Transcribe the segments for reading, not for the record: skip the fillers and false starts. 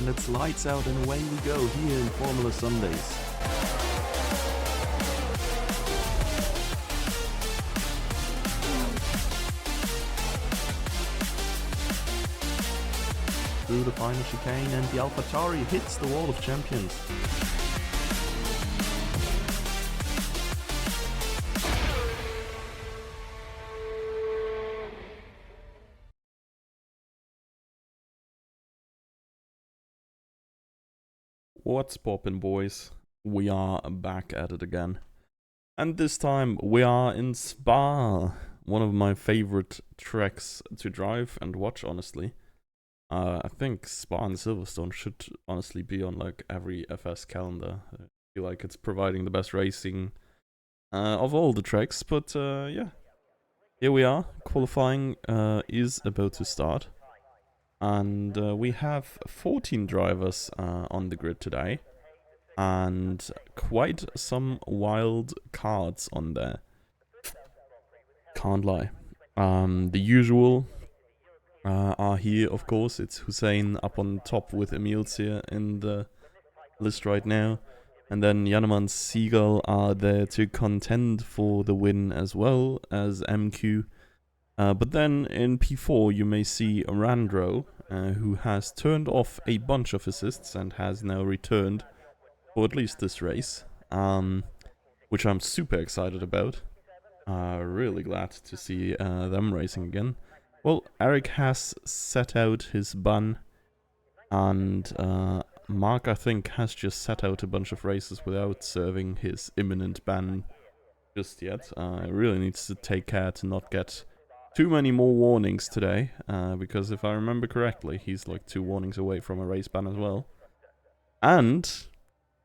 and it's lights out and away we go here in Formula Sundays. Through the final chicane and the AlphaTauri hits the wall of champions. What's poppin', boys? We are back at it again. And this time we are in Spa, one of my favorite tracks to drive and watch, honestly. I think Spa and Silverstone should honestly be on like every FS calendar. I feel like it's providing the best racing of all the tracks, but yeah. Here we are, qualifying is about to start. And we have 14 drivers on the grid today, and quite some wild cards on there. Can't lie. The usual are here, of course. It's Hussein up on top with Emils here in the list right now. And then Janneman Siegel are there to contend for the win as well as MQ. But then in P4 you may see Randro, who has turned off a bunch of assists and has now returned for at least this race, which I'm super excited about. Really glad to see them racing again. Well, Eric has set out his ban, and Mark, I think, has just set out a bunch of races without serving his imminent ban just yet. Really needs to take care to not get too many more warnings today, because if I remember correctly, he's like 2 warnings away from a race ban as well. And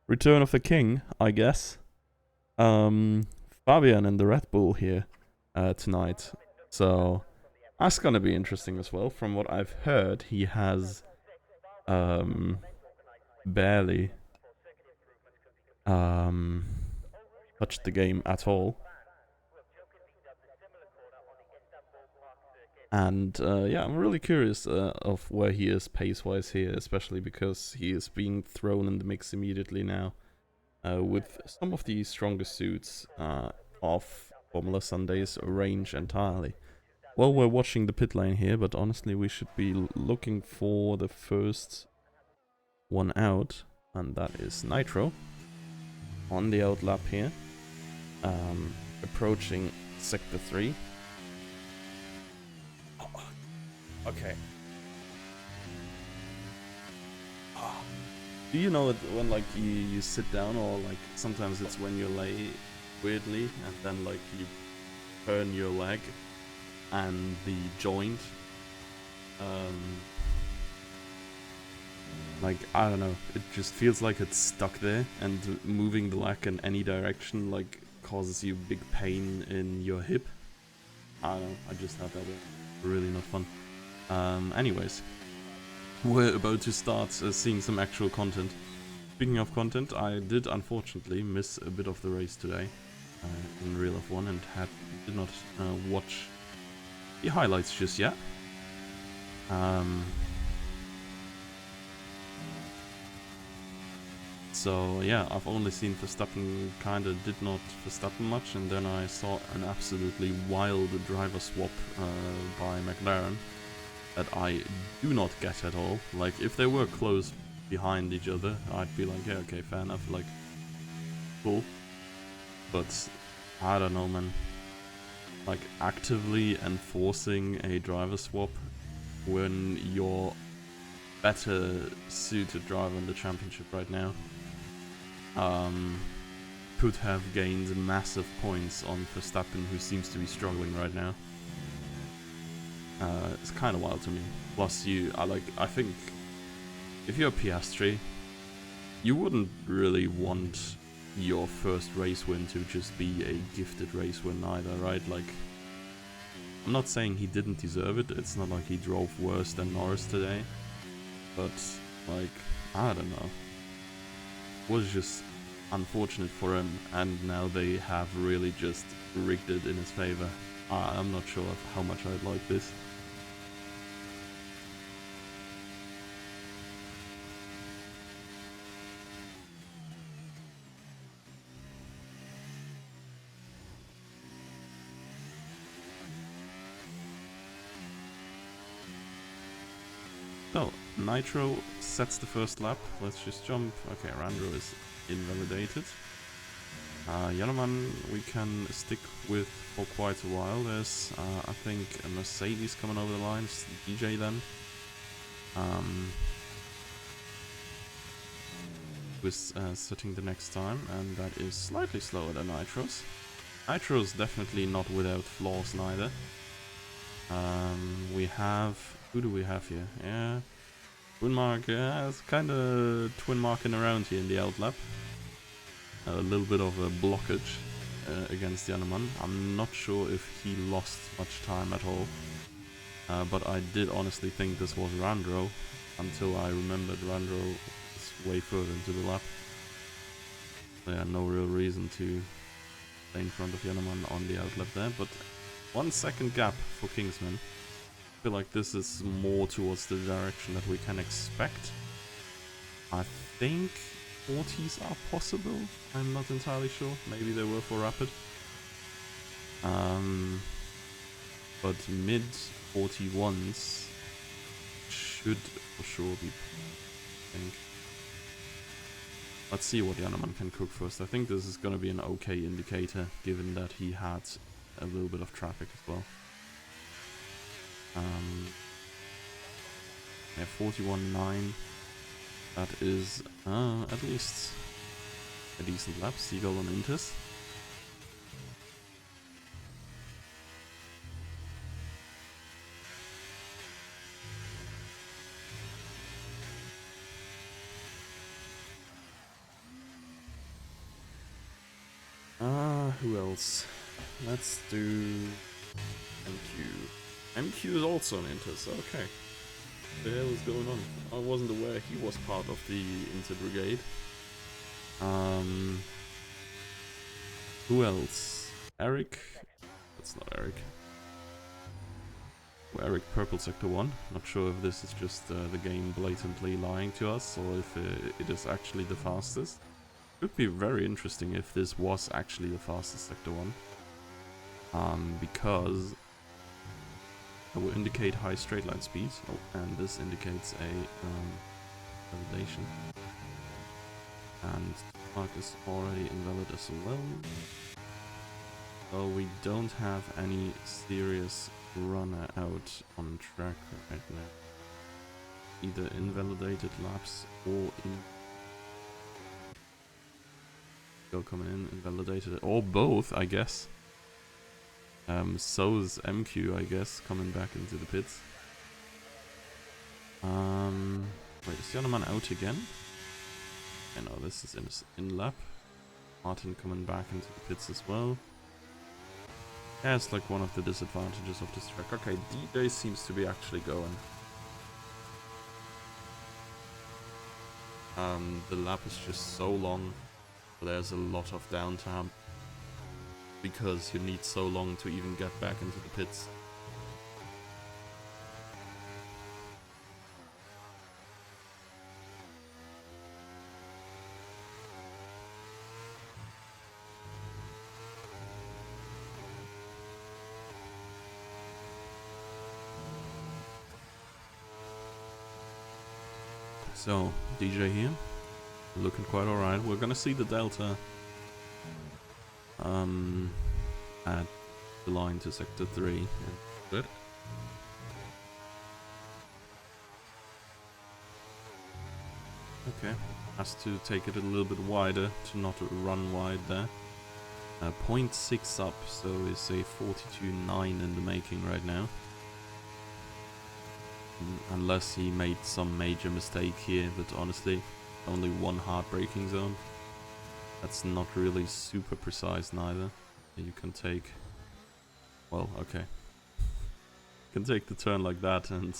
Return of the King, I guess. Fabian in the Red Bull here tonight. So that's gonna be interesting as well. From what I've heard, he has barely touched the game at all. And yeah, I'm really curious of where he is pace-wise here, especially because he is being thrown in the mix immediately now with some of the strongest suits of Formula Sunday's range entirely. Well, we're watching the pit lane here, but honestly we should be looking for the first one out, and that is Nitro on the outlap here, approaching Sector 3. Okay. Do you know it when like you sit down, or like sometimes it's when you lay weirdly and then like you turn your leg and the joint like, I don't know, it just feels like it's stuck there, and moving the leg in any direction like causes you big pain in your hip. I don't know, I just thought that was really not fun. Anyways, we're about to start seeing some actual content. Speaking of content, I did unfortunately miss a bit of the race today in Real F1 and did not watch the highlights just yet. So yeah, I've only seen Verstappen kinda did not Verstappen much, and then I saw an absolutely wild driver swap by McLaren that I do not get at all. Like, if they were close behind each other, I'd be like, yeah, okay, fair enough, like, cool. But, I don't know, man. Like, actively enforcing a driver swap when you're better suited driver in the championship right now could have gained massive points on Verstappen, who seems to be struggling right now. It's kind of wild to me. Plus, I think if you're Piastri, you wouldn't really want your first race win to just be a gifted race win either, right? Like, I'm not saying he didn't deserve it. It's not like he drove worse than Norris today, but like, I don't know. It was just unfortunate for him, and now they have really just rigged it in his favor. I'm not sure of how much I'd like this. Nitro sets the first lap. Let's just jump. Okay, Randro is invalidated. Yanoman we can stick with for quite a while. There's, I think, a Mercedes coming over the line. It's DJ then. With setting the next time, and that is slightly slower than Nitro's. Nitro's definitely not without flaws neither. We have... Who do we have here? Yeah... Twin Mark, yeah, it's kind of twin marking around here in the outlap. A little bit of a blockage against Yanoman. I'm not sure if he lost much time at all. But I did honestly think this was Randro until I remembered Randro was way further into the lap. So yeah, no real reason to stay in front of Yanoman on the outlap there. But 1 second gap for Kingsman. I feel like this is more towards the direction that we can expect. I think 40s are possible. I'm not entirely sure. Maybe they were for Rapid. But mid 41s should for sure be, I think. Let's see what Yanoman can cook first. I think this is going to be an okay indicator, given that he had a little bit of traffic as well. Yeah, 41.9. That is at least a decent lap. Seagull on Intis. Who else? Let's do MQ. MQ is also an Intis. Okay. What the hell is going on? I wasn't aware he was part of the Inter Brigade. Who else? Eric? That's not Eric. Oh, Eric, Purple Sector 1. Not sure if this is just the game blatantly lying to us or if it is actually the fastest. It would be very interesting if this was actually the fastest Sector 1. Because it will indicate high straight line speed. Oh, and this indicates a validation. And Mark is already invalid as well. So we don't have any serious runner out on track right now. Either invalidated laps or in still coming in invalidated, or both, I guess. So is MQ, I guess, coming back into the pits. Wait, is Yanoman out again? I know this is in lap. Martin coming back into the pits as well. Yeah, it's like one of the disadvantages of this track. Okay, DJ seems to be actually going. The lap is just so long. There's a lot of downtime. Because you need so long to even get back into the pits. So, DJ here, looking quite alright. We're gonna see the Delta at the line to Sector 3. Yeah, good. Okay, has to take it a little bit wider to not run wide there. 0.6 up, so it's a 42.9 in the making right now. Unless he made some major mistake here, but honestly, only one hard braking zone. That's not really super precise neither. You can take... Well, okay. You can take the turn like that and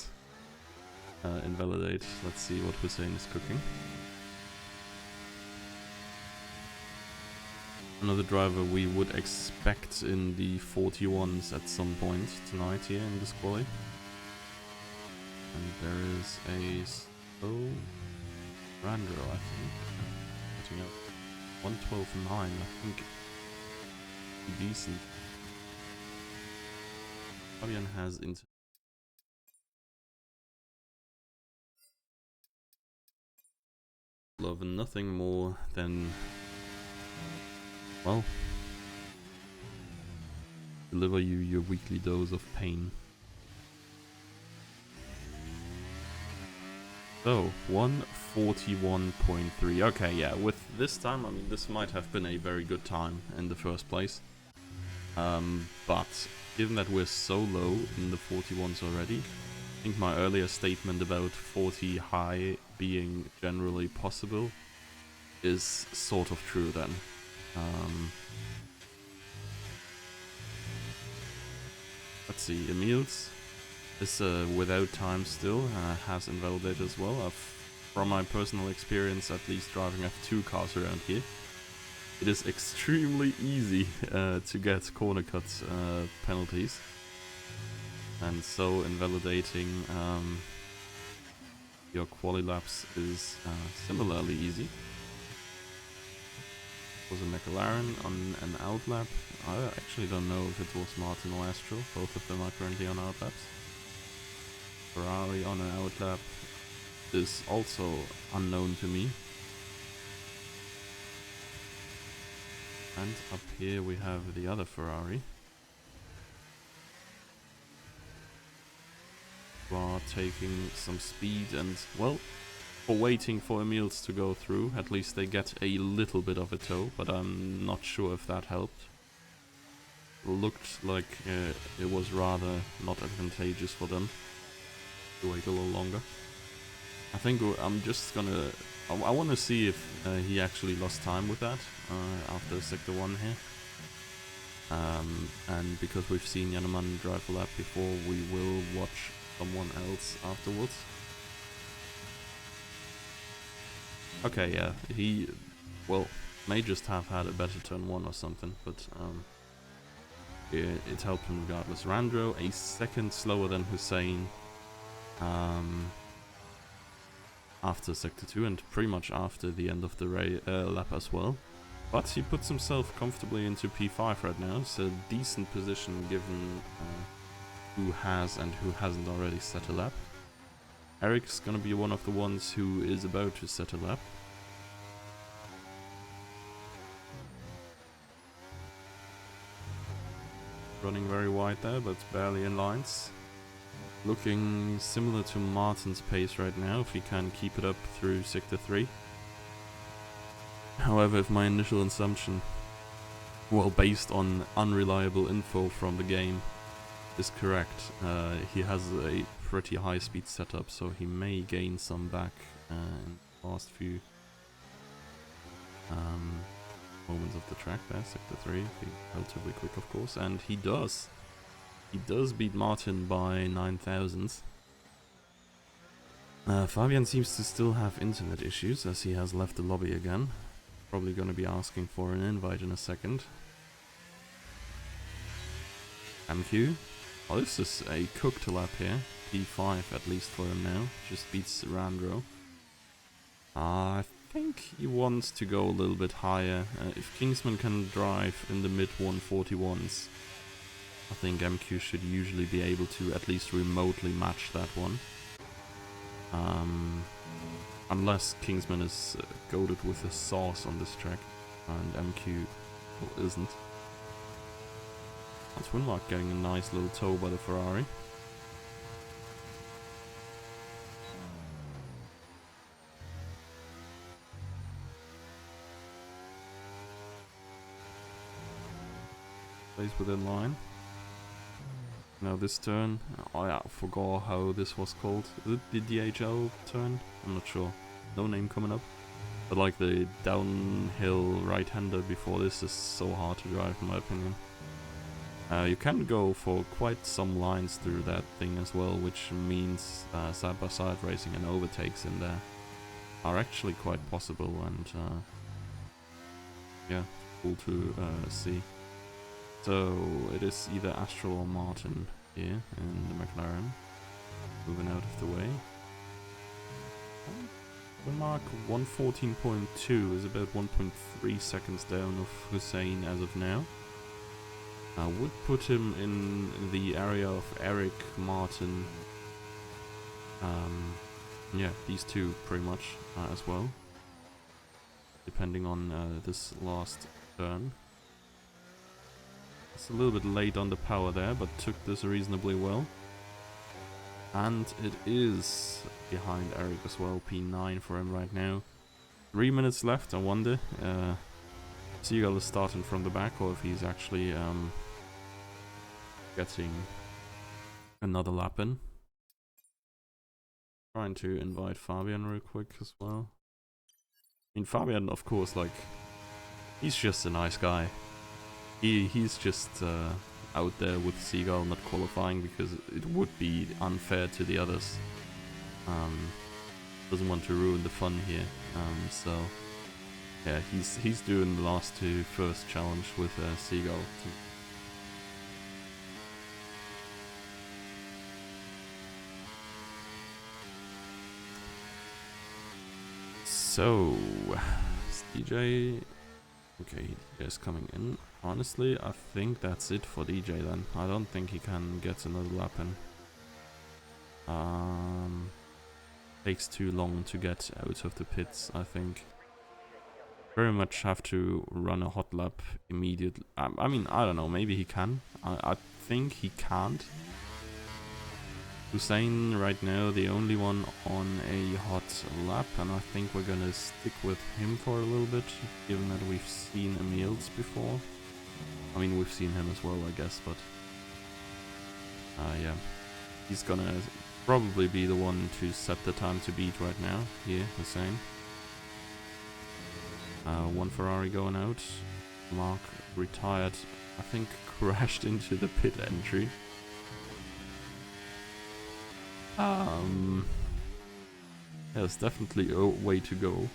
invalidate. Let's see what Hussein is cooking. Another driver we would expect in the 41s at some point tonight here in this quali. And there is a Randro, I think. Putting up 112.9, I think. Decent. Fabian has love nothing more than, well, deliver you your weekly dose of pain. So, 141.3. Okay, yeah, with this time, I mean, this might have been a very good time in the first place. But given that we're so low in the 41s already, I think my earlier statement about 40 high being generally possible is sort of true then. Let's see, Emil's is without time still, has invalidated as well. From my personal experience, at least driving F2 cars around here, it is extremely easy to get corner cut penalties, and so invalidating your quali laps is similarly easy. Was a McLaren on an outlap. I actually don't know if it was Martin or Astral. Both of them are currently on outlaps. Ferrari on an outlap is also unknown to me. And up here we have the other Ferrari, who are taking some speed and, well, for waiting for Emil's to go through, at least they get a little bit of a tow, but I'm not sure if that helped. Looked like it was rather not advantageous for them to wait a little longer. I think I'm just gonna... I want to see if he actually lost time with that after Sector 1 here. And because we've seen Yaneman drive a lap before, we will watch someone else afterwards. Okay, yeah, he, well, may just have had a better turn 1 or something, but it helped him regardless. Randro, a second slower than Hussein after Sector 2 and pretty much after the end of the lap as well. But he puts himself comfortably into P5 right now. It's a decent position given who has and who hasn't already set a lap. Eric's gonna be one of the ones who is about to set a lap. Running very wide there, but barely in lines. Looking similar to Martin's pace right now, if he can keep it up through Sector 3. However, if my initial assumption, well, based on unreliable info from the game, is correct, he has a pretty high speed setup, so he may gain some back in the last few moments of the track there. Sector 3, being relatively quick of course, and he does. He does beat Martin by 9 thousandths. Fabian seems to still have internet issues as he has left the lobby again. Probably going to be asking for an invite in a second. MQ. Oh, this is a cooked lap here. P5 at least for him now. Just beats Randro. I think he wants to go a little bit higher. If Kingsman can drive in the mid 141s, I think MQ should usually be able to at least remotely match that one. Unless Kingsman is goated with a sauce on this track, and MQ isn't. That's Winmark getting a nice little tow by the Ferrari. Stays within line. Now this turn, I forgot how this was called. Is it the DHL turn? I'm not sure. No name coming up. But like the downhill right-hander before this is so hard to drive in my opinion. You can go for quite some lines through that thing as well, which means side-by-side racing and overtakes in there are actually quite possible, and yeah, cool to see. So it is either Astral or Martin here in the McLaren, moving out of the way. The mark 114.2 is about 1.3 seconds down of Hussein as of now. I would put him in the area of Eric, Martin, yeah, these two pretty much as well. depending on this last turn. It's a little bit late on the power there, but took this reasonably well. And it is behind Eric as well, P9 for him right now. 3 minutes left, I wonder. Seagull is starting from the back, or if he's actually getting another lap in. Trying to invite Fabian real quick as well. I mean, Fabian, of course, like, he's just a nice guy. He's just out there with Seagull not qualifying because it would be unfair to the others. Doesn't want to ruin the fun here. So yeah, he's doing the last two first challenge with Seagull. So DJ, okay, DJ's coming in. Honestly, I think that's it for DJ then. I don't think he can get another lap in. Takes too long to get out of the pits, I think. Very much have to run a hot lap immediately. I mean, I don't know, maybe he can. I think he can't. Hussein right now the only one on a hot lap, and I think we're gonna stick with him for a little bit, given that we've seen Emil's before. I mean, we've seen him as well, I guess, but yeah, he's gonna probably be the one to set the time to beat right now. Here, Hussein. One Ferrari going out. Mark retired, I think crashed into the pit entry. There's definitely a way to go.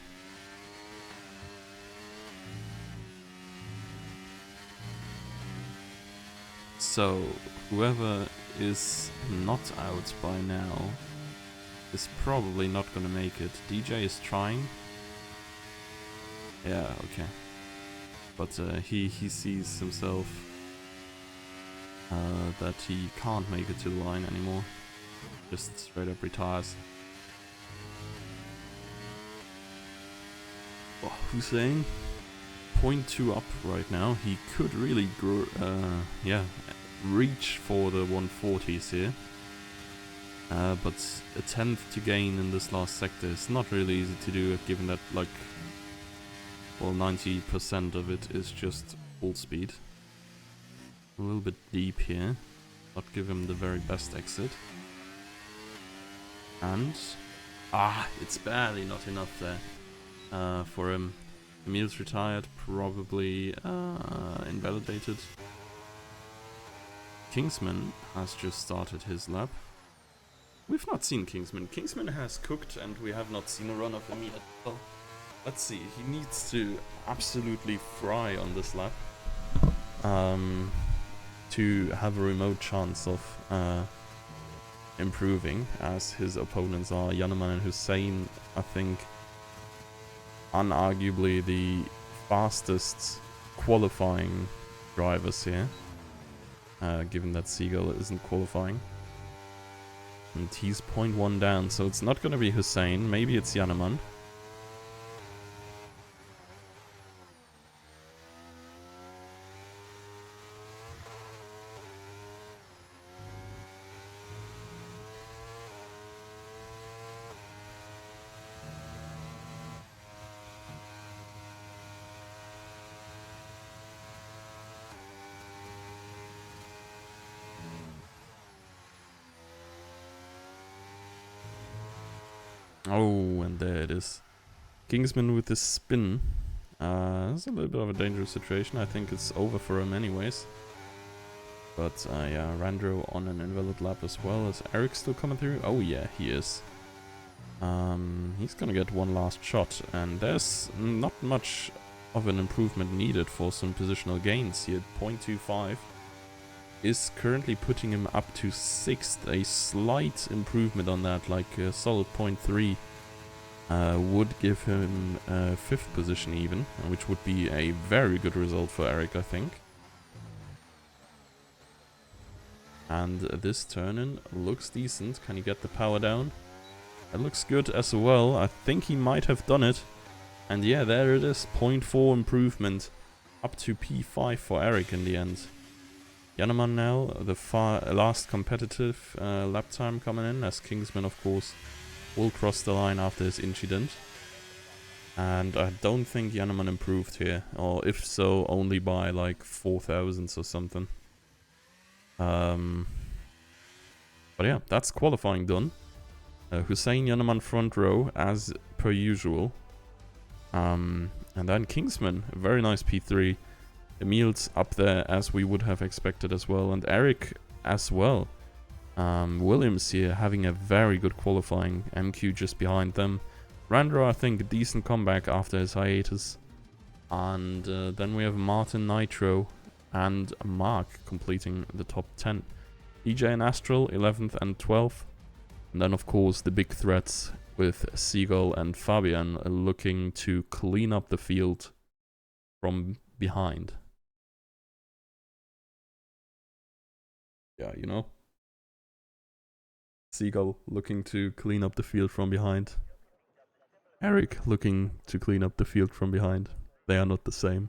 So, whoever is not out by now is probably not gonna make it. DJ is trying. Yeah, okay. But he sees himself that he can't make it to the line anymore. Just straight up retires. Oh, Hussein, 0.2 up right now. He could really yeah, reach for the 140s here. But a 10th to gain in this last sector is not really easy to do, given that, like, well, 90% of it is just full speed. A little bit deep here. Not give him the very best exit. And it's barely not enough there for him. Emil's retired, probably invalidated. Kingsman has just started his lap. We've not seen Kingsman. Kingsman has cooked and we have not seen a run of him yet. Well, let's see, he needs to absolutely fry on this lap to have a remote chance of improving, as his opponents are Yanneman and Hussein. I think unarguably the fastest qualifying drivers here, given that Seagull isn't qualifying. And he's 0.1 down, so it's not going to be Hussein, maybe it's Yanneman. Oh, and there it is. Kingsman with the spin. It's a little bit of a dangerous situation. I think it's over for him anyways. But yeah, Randro on an invalid lap as well. Is Eric still coming through? Oh yeah, he is. He's gonna get one last shot, and there's not much of an improvement needed for some positional gains here. 0.25 is currently putting him up to 6th. A slight improvement on that, like a solid 0.3, would give him 5th position even, which would be a very good result for Eric, I think. And this turn-in looks decent. Can he get the power down? It looks good as well. I think he might have done it. And yeah, there it is. 0.4 improvement. Up to P5 for Eric in the end. Janneman now, the last competitive lap time coming in, as Kingsman, of course, will cross the line after his incident. And I don't think Janneman improved here, or if so, only by like 4 thousandths or something. But yeah, that's qualifying done. Hussein Janneman front row, as per usual. And then Kingsman, a very nice P3. Emil's up there as we would have expected as well, and Eric as well. Williams here having a very good qualifying, MQ just behind them. Randro, I think, a decent comeback after his hiatus. And then we have Martin Nitro and Mark completing the top 10. EJ and Astral, 11th and 12th. And then, of course, the big threats with Seagull and Fabian looking to clean up the field from behind. Yeah, you know. Seagull looking to clean up the field from behind. Eric looking to clean up the field from behind. They are not the same.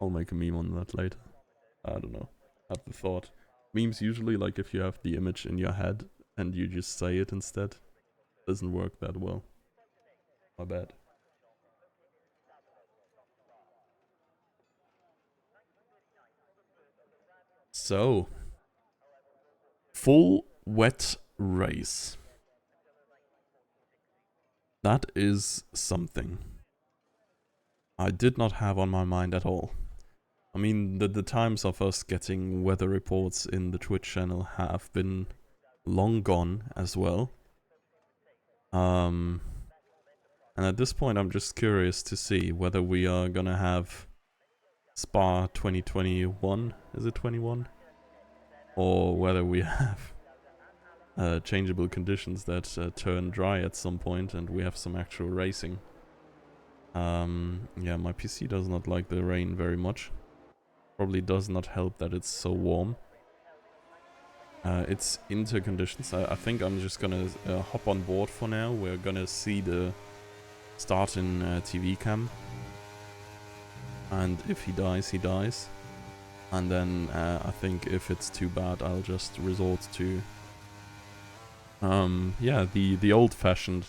I'll make a meme on that later. I don't know. I have the thought. Memes usually, like if you have the image in your head and you just say it instead, doesn't work that well. My bad. So, full wet race. That is something I did not have on my mind at all. I mean, the times of us getting weather reports in the Twitch channel have been long gone as well. And at this point I'm just curious to see whether we are gonna have Spa 2021, is it 21? Or whether we have changeable conditions that turn dry at some point and we have some actual racing. Yeah, my PC does not like the rain very much. Probably does not help that it's so warm. It's inter conditions. I think I'm just gonna hop on board for now. We're gonna see the start in TV cam. And if he dies, he dies. And then I think if it's too bad, I'll just resort to yeah, the old-fashioned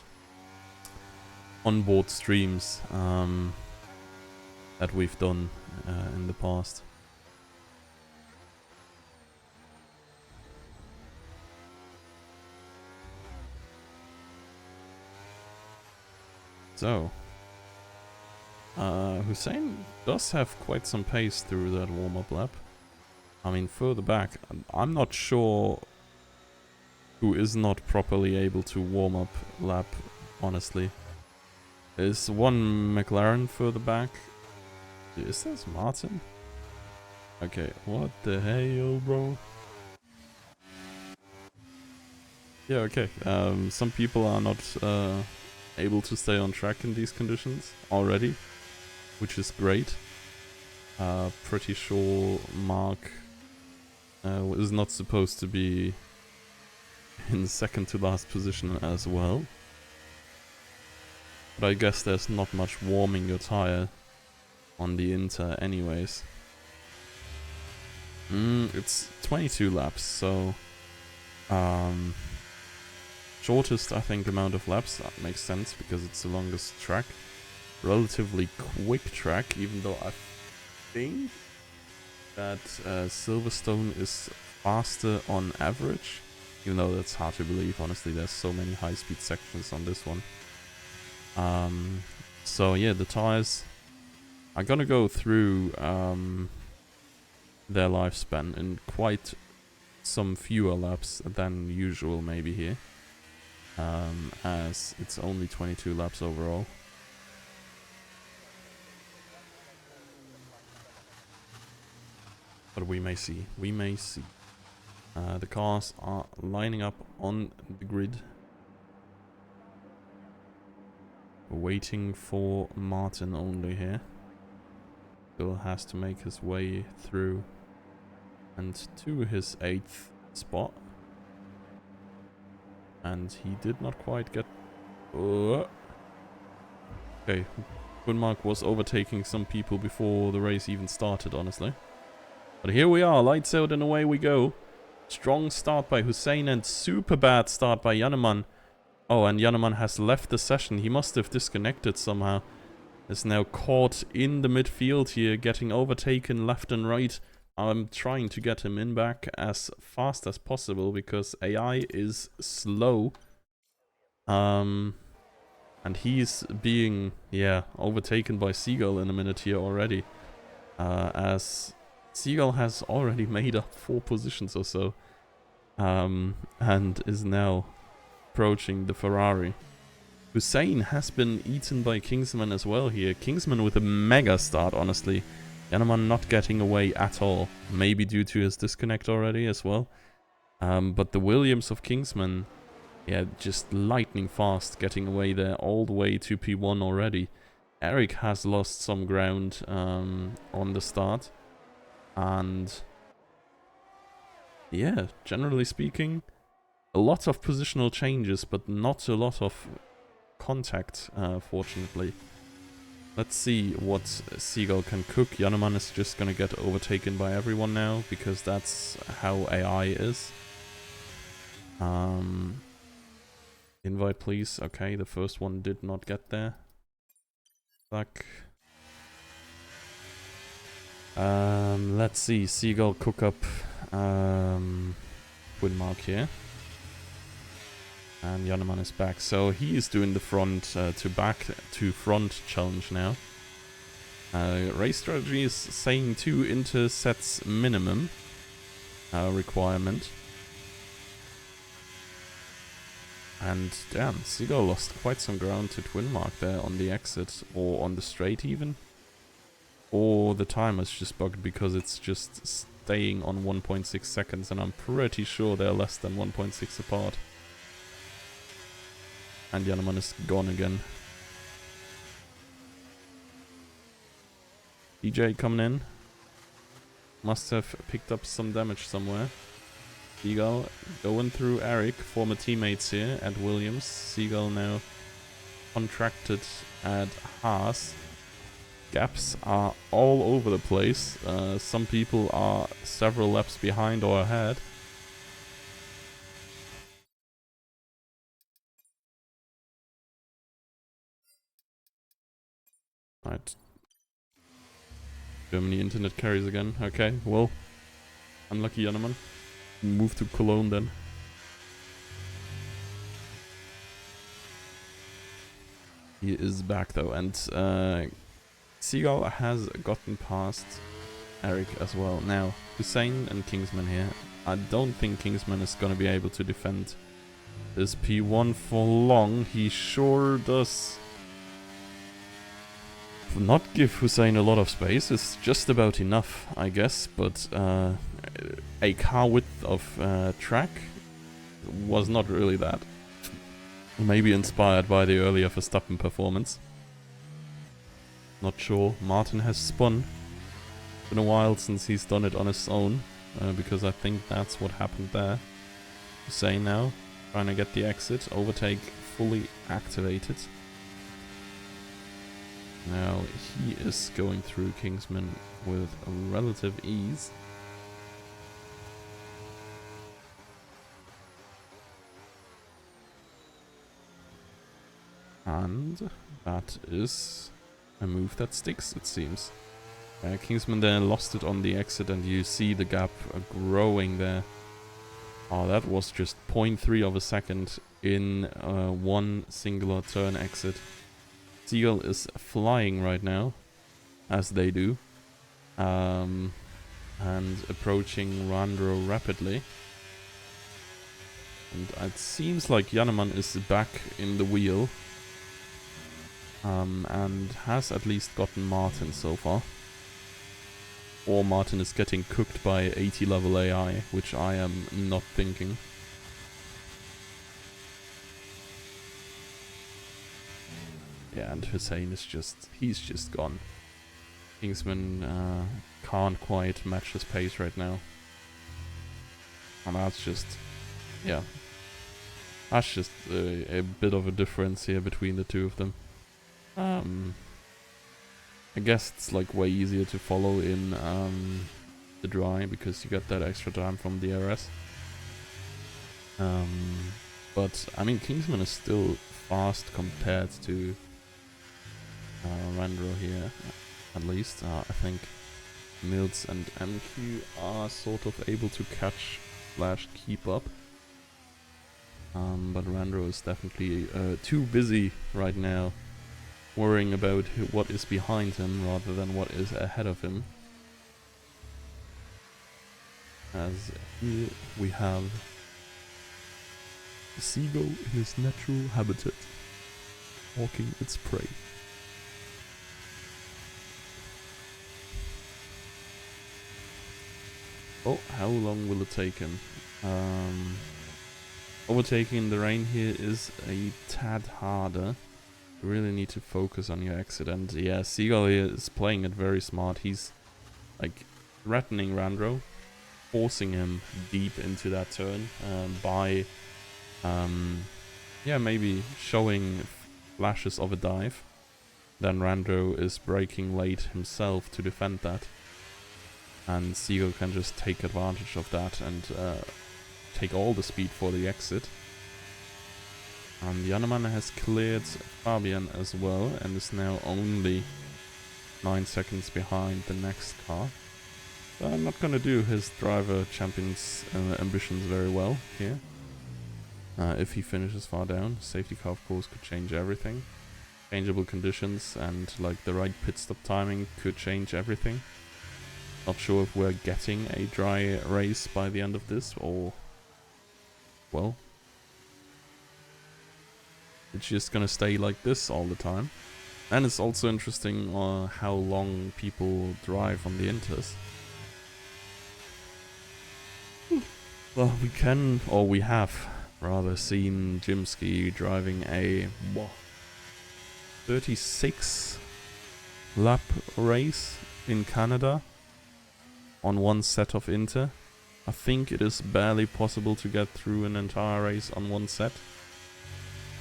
onboard streams that we've done in the past. So, Hussein does have quite some pace through that warm-up lap. I mean, further back, I'm not sure who is not properly able to warm up lap, honestly. Is one McLaren further back? Is this Martin? Okay, what the hell, bro? Yeah, okay. Some people are not able to stay on track in these conditions already, which is great. Pretty sure Mark is not supposed to be in second to last position as well. But I guess there's not much warming your tire on the Inter anyways. It's 22 laps, so shortest, I think, amount of laps. That makes sense because it's the longest track. Relatively quick track, even though I think that Silverstone is faster on average. Even though that's hard to believe, honestly, there's so many high-speed sections on this one. So yeah, the tires are gonna go through their lifespan in quite some fewer laps than usual maybe here. As it's only 22 laps overall. But we may see, we may see. The cars are lining up on the grid. Waiting for Martin only here. Still has to make his way through and to his 8th spot. And he did not quite get Okay, Quinmark was overtaking some people before the race even started, honestly. But here we are, lights out and away we go. Strong start by Hussein and super bad start by Janneman. Oh, and Janneman has left the session. He must have disconnected somehow. Is now caught in the midfield here, getting overtaken left and right. I'm trying to get him in back as fast as possible because AI is slow. And he's being, overtaken by Seagull in a minute here already. As Seagull has already made up 4 positions or so. And is now approaching the Ferrari. Hussein has been eaten by Kingsman as well here. Kingsman with a mega start, honestly. Janneman not getting away at all. Maybe due to his disconnect already as well. But the Williams of Kingsman, just lightning fast getting away there all the way to P1 already. Eric has lost some ground on the start. And yeah, generally speaking, a lot of positional changes, but not a lot of contact, fortunately. Let's see what Seagull can cook. Janneman is just gonna get overtaken by everyone now, because that's how AI is. Invite, please. Okay, the first one did not get there. Fuck. Let's see. Seagull cook up Quinmark here. And Janneman is back. So he is doing the front to back to front challenge now. Race strategy is saying 2 intersets minimum requirement. And damn, Seagull lost quite some ground to Quinmark there on the exit, or on the straight even. Or the timer's just bugged because it's just staying on 1.6 seconds, and I'm pretty sure they're less than 1.6 apart. And Janneman is gone again. DJ coming in. Must have picked up some damage somewhere. Seagull going through Eric, former teammates here at Williams. Seagull now contracted at Haas. Gaps are all over the place. Some people are several laps behind or ahead. Right. Germany internet carries again. Okay, well. Unlucky Janneman. Move to Cologne then. He is back though, and Seagull has gotten past Eric as well. Now, Hussein and Kingsman here. I don't think Kingsman is going to be able to defend this P1 for long. He sure does not give Hussein a lot of space. It's just about enough, I guess, but a car width of track was not really that. Maybe inspired by the earlier Verstappen performance. Not sure. Martin has spun. Been a while since he's done it on his own, because I think that's what happened there. Hussein now, trying to get the exit. Overtake fully activated. Now he is going through Kingsman with relative ease. And that is a move that sticks, it seems. Kingsman there lost it on the exit, and you see the gap growing there. Oh, that was just 0.3 of a second in one singular turn exit. Seagull is flying right now, as they do, and approaching Randro rapidly. And it seems like Janneman is back in the wheel, and has at least gotten Martin so far. Or Martin is getting cooked by 80 level AI, which I am not thinking. Yeah, and Hussein is he's just gone. Kingsman can't quite match his pace right now. And that's just, yeah. That's just a bit of a difference here between the two of them. I guess it's like way easier to follow in the dry because you get that extra time from DRS. But I mean, Kingsman is still fast compared to Randro here, at least. I think Mills and MQ are sort of able to catch / keep up. But Randro is definitely too busy right now, worrying about what is behind him rather than what is ahead of him. As here we have the seagull in his natural habitat, walking its prey. Oh, how long will it take him? Overtaking the rain here is a tad harder. You really need to focus on your exit. And yeah, Seagull here is playing it very smart. He's like threatening Randro, forcing him deep into that turn by yeah, maybe showing flashes of a dive. Then Randro is braking late himself to defend that. And Seagull can just take advantage of that and take all the speed for the exit. And Janeman has cleared Fabian as well and is now only 9 seconds behind the next car. So I'm not gonna do his driver champion's ambitions very well here. If he finishes far down, safety car of course could change everything. Changeable conditions and like the right pit stop timing could change everything. Not sure if we're getting a dry race by the end of this or, well, it's just gonna stay like this all the time. And it's also interesting how long people drive on the Inters. Well, we can, or we have, rather seen Jimsky driving a 36 lap race in Canada on one set of Inter. I think it is barely possible to get through an entire race on one set.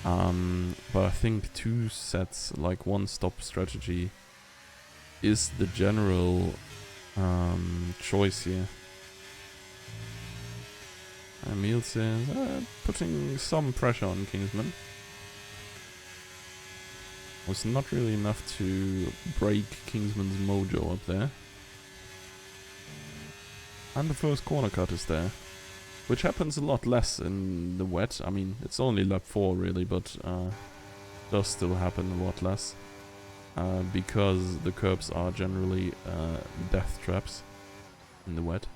But I think 2 sets, like one stop strategy, is the general choice here. Emil says, putting some pressure on Kingsman. Was not really enough to break Kingsman's mojo up there. And the first corner cut is there. Which happens a lot less in the wet. I mean, it's only lap 4 really, but does still happen a lot less. Because the curbs are generally death traps in the wet.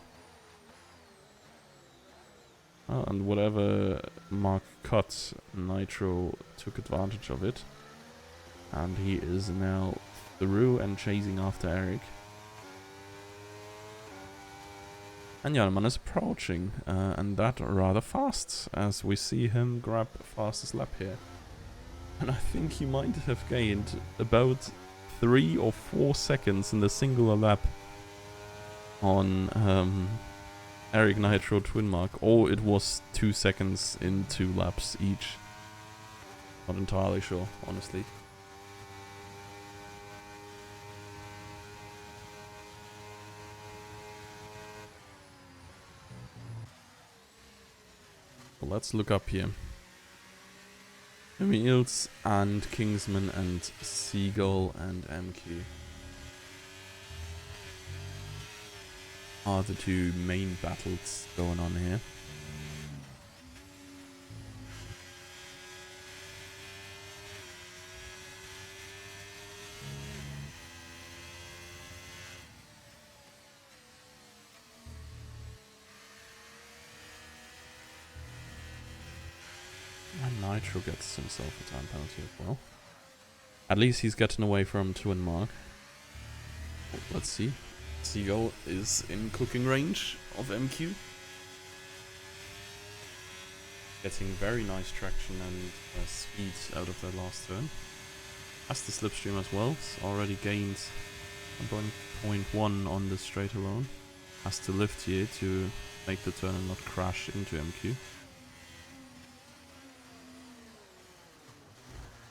And whatever Mark cut, Nitro took advantage of it. And he is now through and chasing after Eric. And Janeman is approaching, and that rather fast, as we see him grab fastest lap here. And I think he might have gained about 3 or 4 seconds in the singular lap on Eric Nitro Twin Mark, or it was 2 seconds in 2 laps each. Not entirely sure, honestly. Well, let's look up here. Emils and Kingsman and Seagull and MQ are the 2 main battles going on here. And Nitro gets himself a time penalty as well. At least he's getting away from Twin Mark. Let's see. Seagull is in cooking range of MQ. Getting very nice traction and speed out of that last turn. Has the slipstream as well. It's already gained 1.1 on the straight alone. Has to lift here to make the turn and not crash into MQ.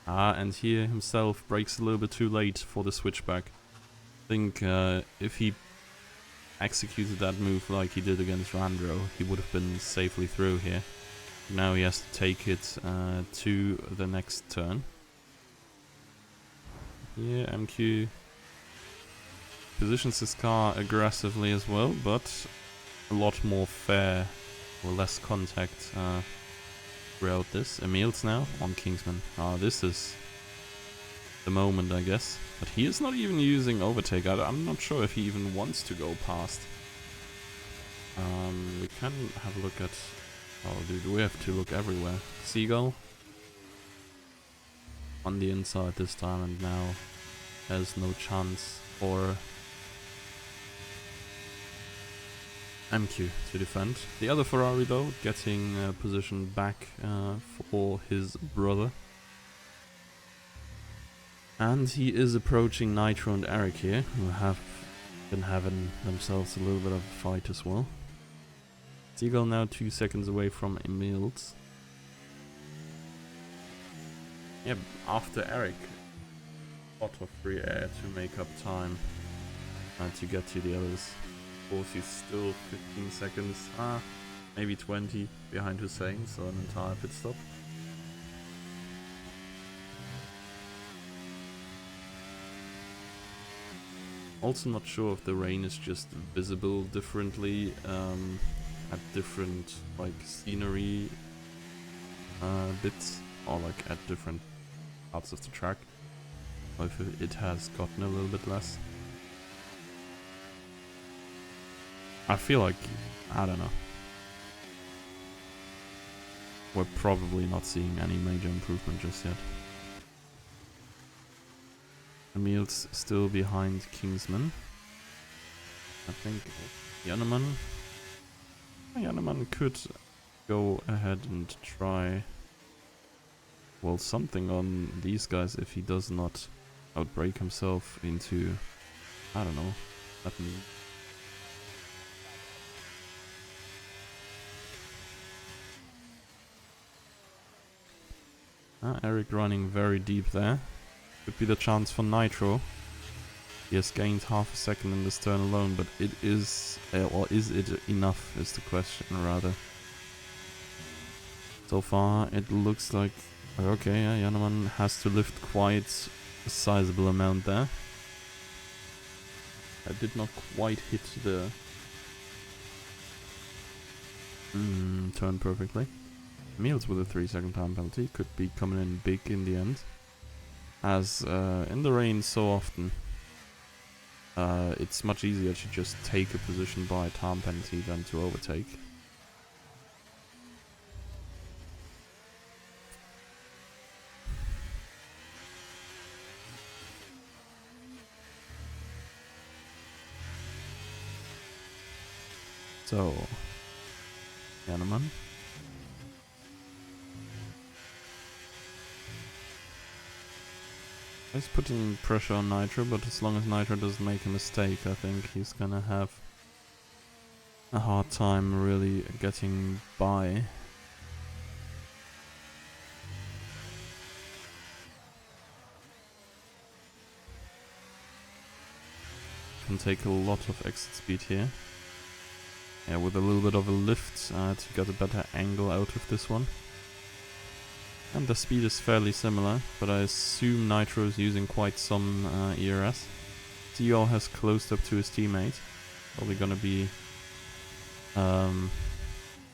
And here himself breaks a little bit too late for the switchback. I think if he executed that move like he did against Randro, he would have been safely through here. Now he has to take it to the next turn. Here MQ positions his car aggressively as well, but a lot more fair or less contact throughout this. Emil's now on Kingsman. This is the moment, I guess. But he is not even using overtake. I'm not sure if he even wants to go past. We can have a look at... Oh, dude, we have to look everywhere. Seagull on the inside this time, and now has no chance for MQ to defend. The other Ferrari, though, getting positioned back for his brother. And he is approaching Nitro and Eric here, who have been having themselves a little bit of a fight as well. Seagull now 2 seconds away from Emil's. Yeah, after Eric, a lot of free air to make up time to get to the others. Of course, he's still 15 seconds, maybe 20 behind Hussein, so an entire pit stop. Also not sure if the rain is just visible differently at different like scenery bits, or like at different parts of the track, or if it has gotten a little bit less. I feel like, I don't know, we're probably not seeing any major improvement just yet. Emil's still behind Kingsman. I think Jannemann could go ahead and try, well, something on these guys if he does not outbrake himself into, I don't know, Eric running very deep there. Could be the chance for Nitro. He has gained half a second in this turn alone, but it is, or is it enough is the question rather. So far it looks like, okay, Jannemann has to lift quite a sizable amount there. I did not quite hit the turn perfectly. Emil's with a 3-second time penalty could be coming in big in the end. As in the rain so often, it's much easier to just take a position by a time penalty than to overtake. So, Jannemann. He's putting pressure on Nitro, but as long as Nitro doesn't make a mistake, I think he's gonna have a hard time really getting by. Can take a lot of exit speed here. Yeah, with a little bit of a lift to get a better angle out of this one. And the speed is fairly similar, but I assume Nitro is using quite some ERS. Seagull has closed up to his teammate. Probably gonna be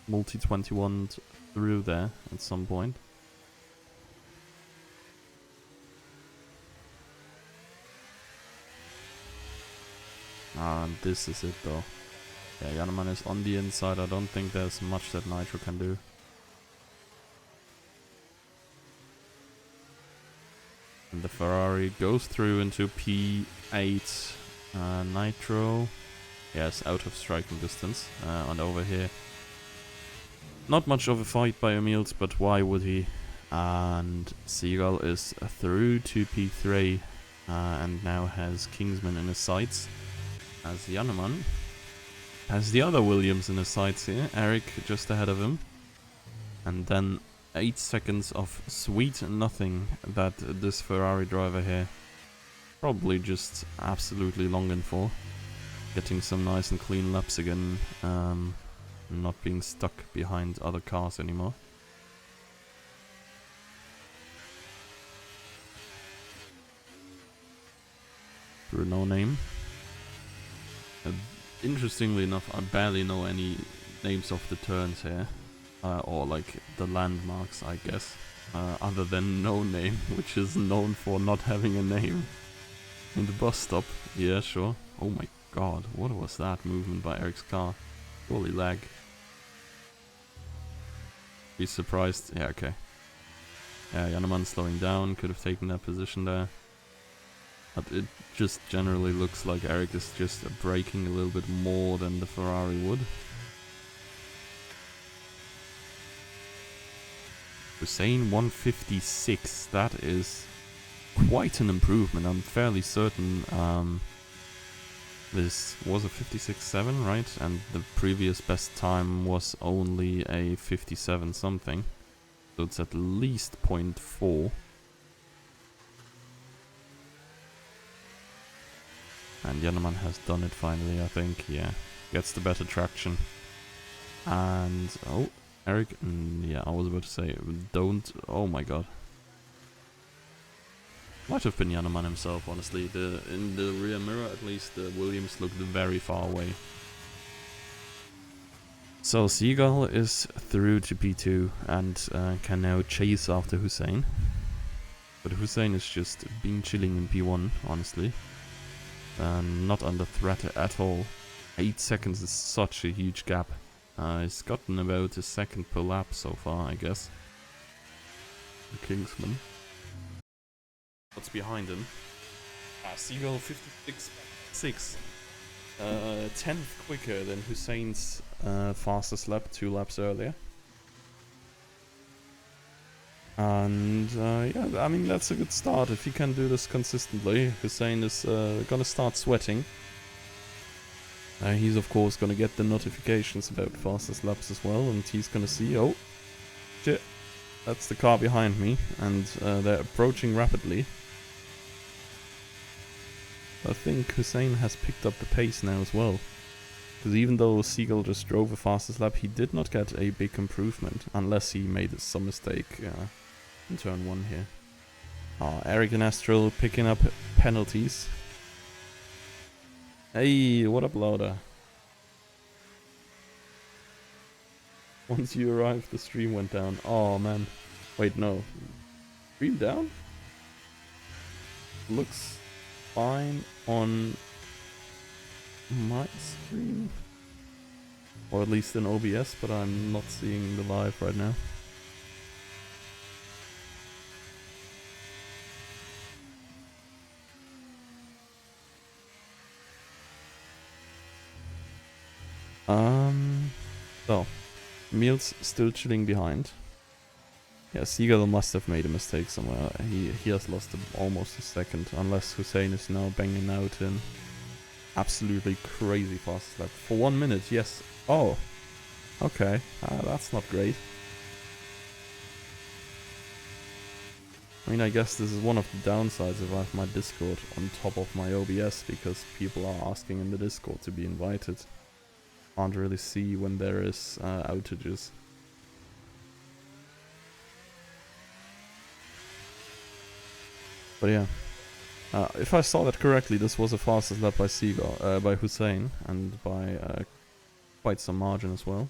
multi-21 through there at some point. And this is it though. Yeah, Jannemann is on the inside. I don't think there's much that Nitro can do. And the Ferrari goes through into P8. Nitro, yes, out of striking distance. And over here, not much of a fight by Emils, but why would he? And Seagull is through to P3 and now has Kingsman in his sights. As Jannemann has the other Williams in his sights here. Eric just ahead of him. And then 8 seconds of sweet nothing that this Ferrari driver here probably just absolutely longing for. Getting some nice and clean laps again, not being stuck behind other cars anymore. Through no name. Interestingly enough, I barely know any names of the turns here. Or like the landmarks, I guess. Other than No Name, which is known for not having a name. In the bus stop, yeah, sure. Oh my god, what was that movement by Eric's car? Holy lag. Be surprised. Yeah, okay. Yeah, Janneman slowing down, could have taken that position there. But it just generally looks like Eric is just braking a little bit more than the Ferrari would. Hussein 156, that is quite an improvement. I'm fairly certain this was a 56.7, right? And the previous best time was only a 57 something. So it's at least 0.4. And Janneman has done it finally, I think. Yeah, gets the better traction. And, oh, Eric, yeah, I was about to say, don't, oh my god. Might have been Janneman himself, honestly. In the rear mirror, at least, Williams looked very far away. So Seagull is through to P2 and can now chase after Hussein. But Hussein is just been chilling in P1, honestly. Not under threat at all. 8 seconds is such a huge gap. He's gotten about a second per lap so far, I guess. The Kingsman. What's behind him? Seagull 56.6. 10th quicker than Hussein's fastest lap 2 laps earlier. And yeah, I mean, that's a good start. If he can do this consistently, Hussein is gonna start sweating. He's of course gonna get the notifications about fastest laps as well, and he's gonna see, oh, shit, that's the car behind me, and they're approaching rapidly. I think Hussein has picked up the pace now as well. Because even though Seagull just drove the fastest lap, he did not get a big improvement, unless he made some mistake in turn 1 here. Eric and Astral picking up penalties. Hey, what up, Lauda? Once you arrived, the stream went down. Oh man. Wait, no. Stream down? Looks fine on my screen. Or at least in OBS, but I'm not seeing the live right now. So, Meals still chilling behind. Yeah, Seagull must have made a mistake somewhere. He has lost almost a second, unless Hussein is now banging out in absolutely crazy fast lap. For 1 minute, yes. Oh, okay. That's not great. I mean, I guess this is one of the downsides if I have my Discord on top of my OBS, because people are asking in the Discord to be invited. Can't really see when there is outages. But yeah, if I saw that correctly, this was the fastest lap by Seagull, by Hussein, and by quite some margin as well.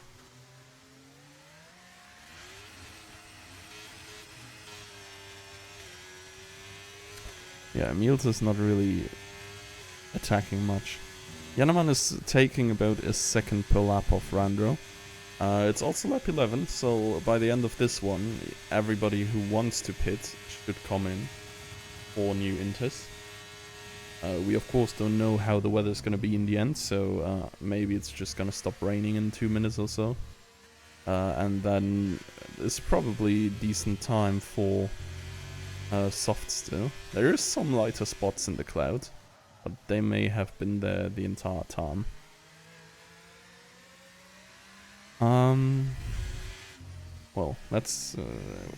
Yeah, Meals is not really attacking much. Janneman is taking about a second per lap off Randro. It's also lap 11, so by the end of this one, everybody who wants to pit should come in for new inters. We of course don't know how the weather's gonna be in the end, so maybe it's just gonna stop raining in 2 minutes or so. And then it's probably decent time for soft still. There is some lighter spots in the cloud, but they may have been there the entire time. well, that's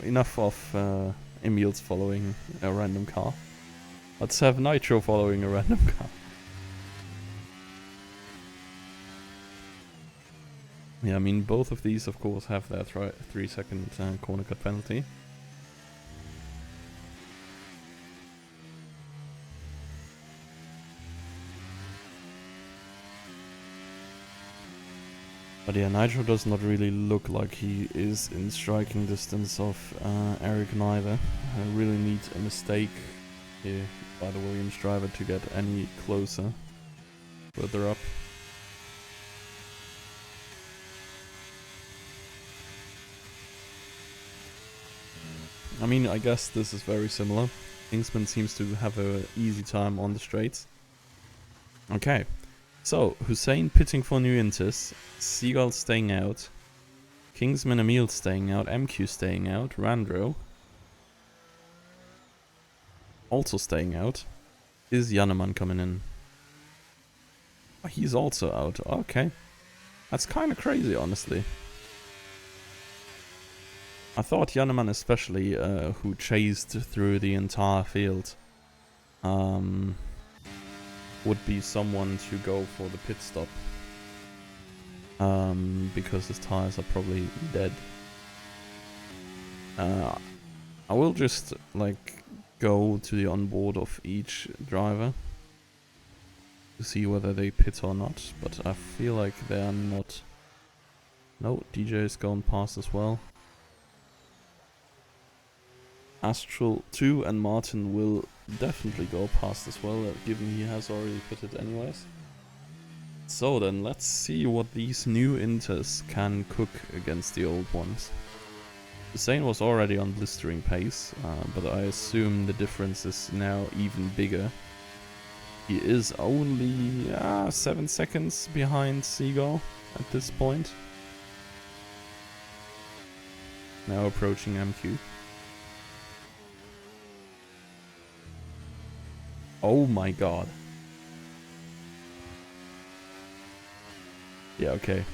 enough of Emil's following a random car. Let's have Nitro following a random car. Yeah, I mean, both of these, of course, have that 3-second corner cut penalty. But yeah, Nitro does not really look like he is in striking distance of Eric neither. I really need a mistake here by the Williams driver to get any closer. Further up. I mean, I guess this is very similar. Kingsman seems to have an easy time on the straights. Okay. So, Hussein pitting for new Inters, Seagull staying out, Kingsman Emil staying out, MQ staying out, Randro also staying out. Is Janneman coming in? Oh, he's also out. Okay. That's kind of crazy, honestly. I thought Janneman especially, who chased through the entire field, would be someone to go for the pit stop. Because his tires are probably dead. I will just, like, go to the onboard of each driver to see whether they pit or not, but I feel like they're not. No, DJ is going past as well. Astral 2 and Martin will definitely go past as well, given he has already pitted anyways. So then, let's see what these new Inters can cook against the old ones. Hussein was already on blistering pace, but I assume the difference is now even bigger. He is only 7 seconds behind Seagull at this point. Now approaching MQ. Oh my god. Yeah, okay.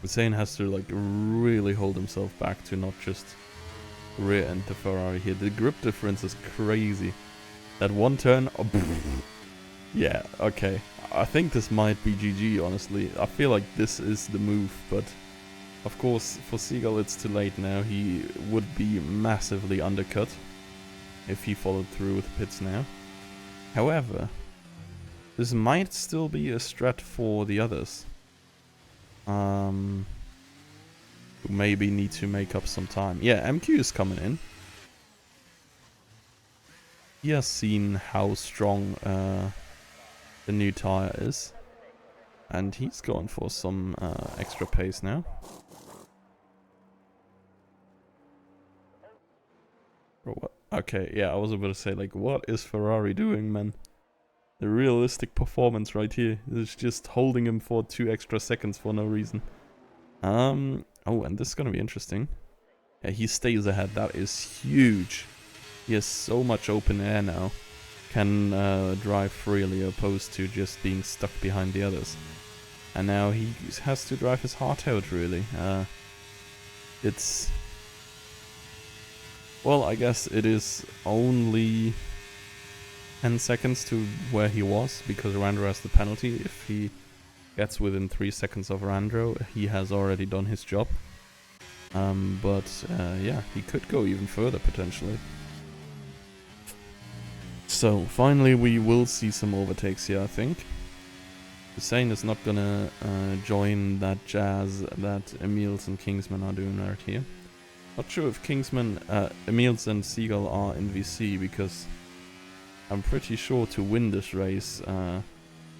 Hussein has to like really hold himself back to not just rear end the Ferrari here. The grip difference is crazy. That one turn... Oh, yeah, okay. I think this might be GG, honestly. I feel like this is the move, but... Of course, for Seagull it's too late now. He would be massively undercut if he followed through with pits now. However, this might still be a strat for the others. Who maybe need to make up some time. Yeah, MQ is coming in. He has seen how strong the new tire is. And he's going for some extra pace now. Or what? Okay, yeah, I was about to say, like, what is Ferrari doing, man? The realistic performance right here is just holding him for 2 extra seconds for no reason. Oh, and this is gonna be interesting. Yeah, he stays ahead. That is huge. He has so much open air now. Can drive freely opposed to just being stuck behind the others. And now he has to drive his heart out, really. It's... Well, I guess it is only 10 seconds to where he was, because Randro has the penalty. If he gets within 3 seconds of Randro, he has already done his job. Yeah, he could go even further, potentially. So, finally we will see some overtakes here, I think. Hussein is not gonna join that jazz that Emils and Kingsman are doing right here. Not sure if Emils and Seagull are in VC, because I'm pretty sure to win this race,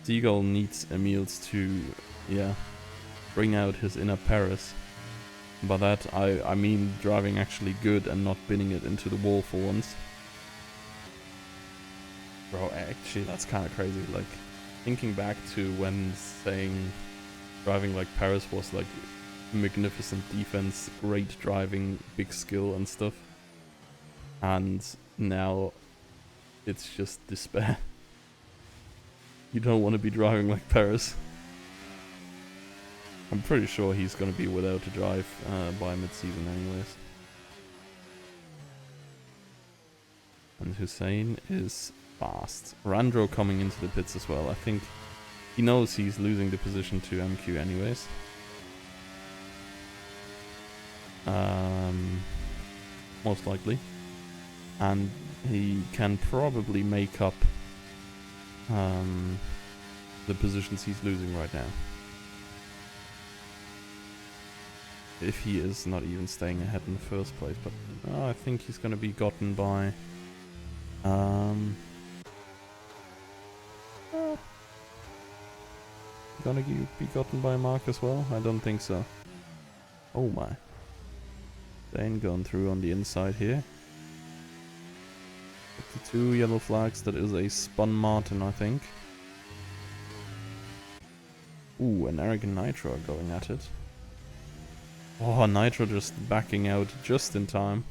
Seagull needs Emils to, yeah, bring out his inner Paris. By that, I mean driving actually good and not binning it into the wall for once. Bro, actually, that's kind of crazy. Like, thinking back to when saying driving like Paris was like magnificent defense, great driving, big skill and stuff. And now it's just despair. You don't want to be driving like Paris. I'm pretty sure he's going to be without a drive by mid-season anyways. And Hussein is fast. Randro coming into the pits as well. I think he knows he's losing the position to MQ anyways. Most likely. And he can probably make up the positions he's losing right now. If he is not even staying ahead in the first place. But I think he's going to be gotten by... gonna be gotten by Mark as well? I don't think so. Oh my. Dane going through on the inside here. 52 yellow flags. That is a spun Martin, I think. Ooh, and Eric and Nitro are going at it. Oh, Nitro just backing out just in time.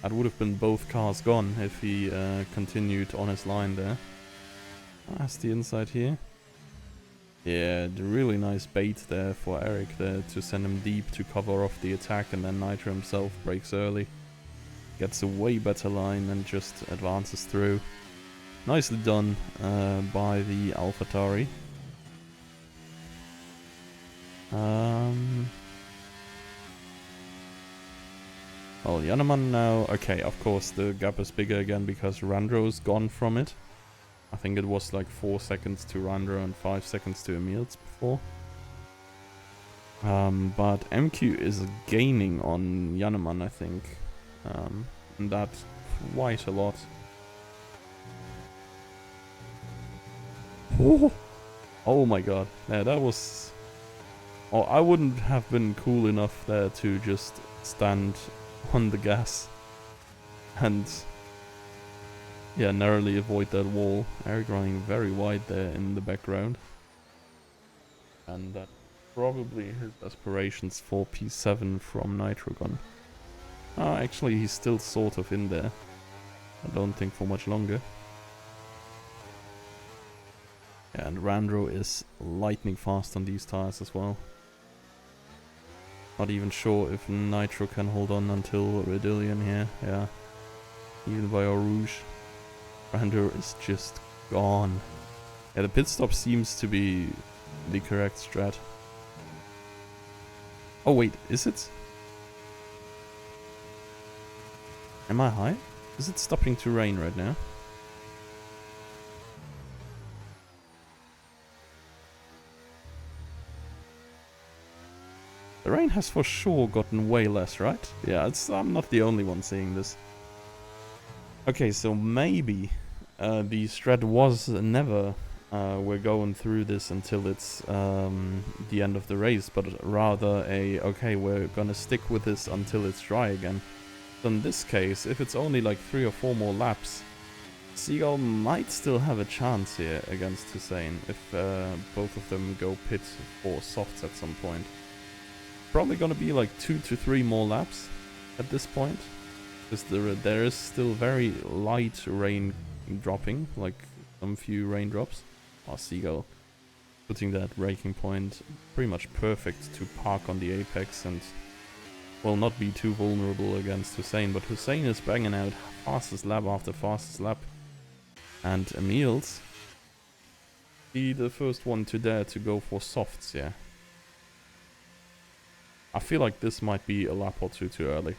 That would have been both cars gone if he continued on his line there. That's the inside here. Yeah, the really nice bait there for Eric there to send him deep to cover off the attack, and then Nitro himself breaks early. Gets a way better line and just advances through. Nicely done by the AlphaTauri. Well, Janneman now... Okay, of course the gap is bigger again because Randro's gone from it. I think it was like 4 seconds to Randro and 5 seconds to Emils before. But MQ is gaining on Janneman, I think. And that's quite a lot. Oh my god. Yeah, that was... Oh, I wouldn't have been cool enough there to just stand on the gas and... yeah, narrowly avoid that wall. Eric running very wide there in the background. And that probably his aspirations for P7 from Nitrogon. Actually, he's still sort of in there. I don't think for much longer. Yeah, and Randro is lightning fast on these tires as well. Not even sure if Nitro can hold on until Redillion here. Yeah, even by Rouge. Randro is just gone. Yeah, the pit stop seems to be the correct strat. Oh wait, is it? Am I high? Is it stopping to rain right now? The rain has for sure gotten way less, right? Yeah, I'm not the only one seeing this. Okay, so maybe the strat was never we're going through this until it's the end of the race, but rather okay, we're gonna stick with this until it's dry again. So in this case, if it's only like 3 or 4 more laps, Seagull might still have a chance here against Hussein if both of them go pit for softs at some point. Probably gonna be like 2 to 3 more laps at this point. Because there is still very light rain dropping, like some few raindrops. Oh, Seagull putting that braking point pretty much perfect to park on the apex and will not be too vulnerable against Hussein. But Hussein is banging out fastest lap after fastest lap. And Emils be the first one to dare to go for softs, yeah. I feel like this might be a lap or two too early.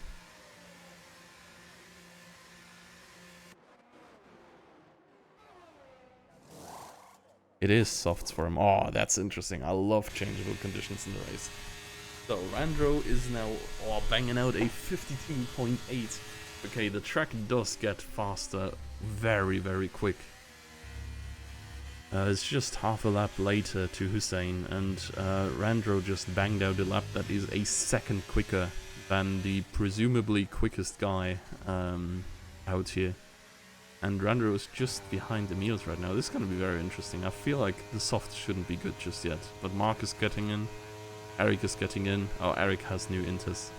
It is softs for him. Oh, that's interesting. I love changeable conditions in the race. So Randro is now banging out a 52.8. Okay, the track does get faster very, very quick. It's just half a lap later to Hussein, and Randro just banged out a lap that is a second quicker than the presumably quickest guy out here. And Randro is just behind Emils right now. This is going to be very interesting. I feel like the soft shouldn't be good just yet. But Mark is getting in. Eric is getting in. Oh, Eric has new inters.